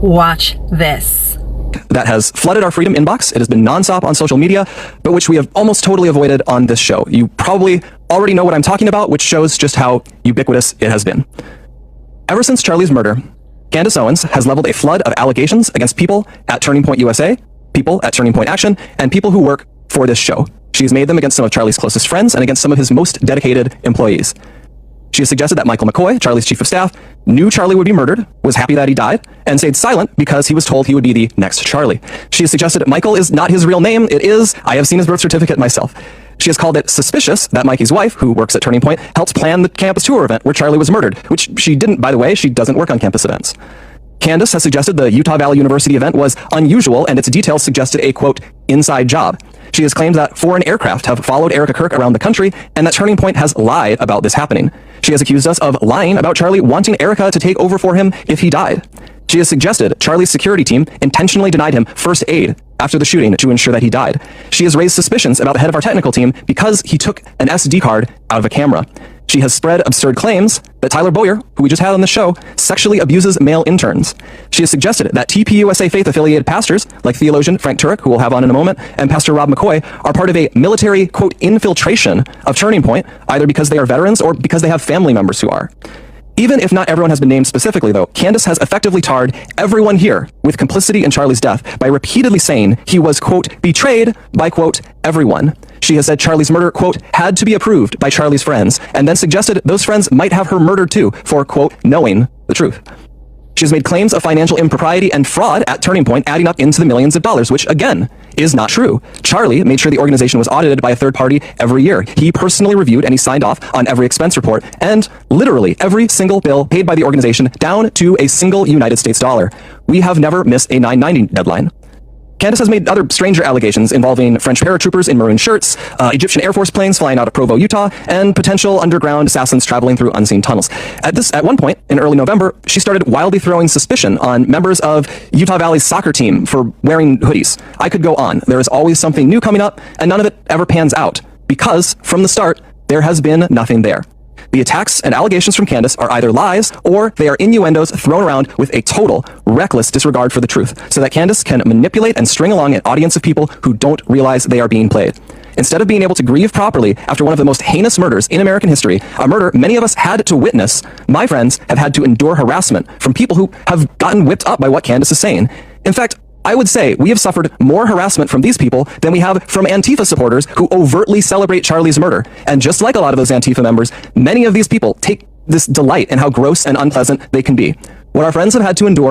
Watch this. That has flooded our freedom inbox. It has been nonstop on social media, but which we have almost totally avoided on this show. You probably already know what I'm talking about, which shows just how ubiquitous it has been. Ever since Charlie's murder, Candace Owens has leveled a flood of allegations against people at Turning Point USA, people at Turning Point Action, and people who work for this show. She has made them against some of Charlie's closest friends and against some of his most dedicated employees. She has suggested that Michael McCoy, Charlie's chief of staff, knew Charlie would be murdered, was happy that he died, and stayed silent because he was told he would be the next Charlie. She has suggested Michael is not his real name. It is. I have seen his birth certificate myself. She has called it suspicious that Mikey's wife, who works at Turning Point, helped plan the campus tour event where Charlie was murdered, which she didn't, by the way. She doesn't work on campus events. Candace has suggested the Utah Valley University event was unusual and its details suggested a, quote, inside job. She has claimed that foreign aircraft have followed Erica Kirk around the country and that Turning Point has lied about this happening. She has accused us of lying about Charlie wanting Erica to take over for him if he died. She has suggested Charlie's security team intentionally denied him first aid after the shooting to ensure that he died. She has raised suspicions about the head of our technical team because he took an SD card out of a camera. She has spread absurd claims that Tyler Boyer, who we just had on the show, sexually abuses male interns. She has suggested that TPUSA faith-affiliated pastors, like theologian Frank Turek, who we'll have on in a moment, and Pastor Rob McCoy, are part of a military, quote, infiltration of Turning Point, either because they are veterans or because they have family members who are. Even if not everyone has been named specifically, though, Candace has effectively tarred everyone here with complicity in Charlie's death by repeatedly saying he was, quote, betrayed by, quote, everyone. She has said Charlie's murder, quote, had to be approved by Charlie's friends, and then suggested those friends might have her murdered too for, quote, knowing the truth. She has made claims of financial impropriety and fraud at Turning Point, adding up into the millions of dollars, which, again, is not true. Charlie made sure the organization was audited by a third party every year. He personally reviewed and he signed off on every expense report, and literally every single bill paid by the organization down to a single United States dollar. We have never missed a 990 deadline. Candace has made other stranger allegations involving French paratroopers in maroon shirts, Egyptian Air Force planes flying out of Provo, Utah, and potential underground assassins traveling through unseen tunnels. At one point, in early November, she started wildly throwing suspicion on members of Utah Valley's soccer team for wearing hoodies. I could go on. There is always something new coming up, and none of it ever pans out, because, from the start, there has been nothing there. The attacks and allegations from Candace are either lies or they are innuendos thrown around with a total, reckless disregard for the truth, so that Candace can manipulate and string along an audience of people who don't realize they are being played. Instead of being able to grieve properly after one of the most heinous murders in American history, a murder many of us had to witness, my friends have had to endure harassment from people who have gotten whipped up by what Candace is saying. In fact, I would say we have suffered more harassment from these people than we have from Antifa supporters who overtly celebrate Charlie's murder. And just like a lot of those Antifa members, many of these people take this delight in how gross and unpleasant they can be. What our friends have had to endure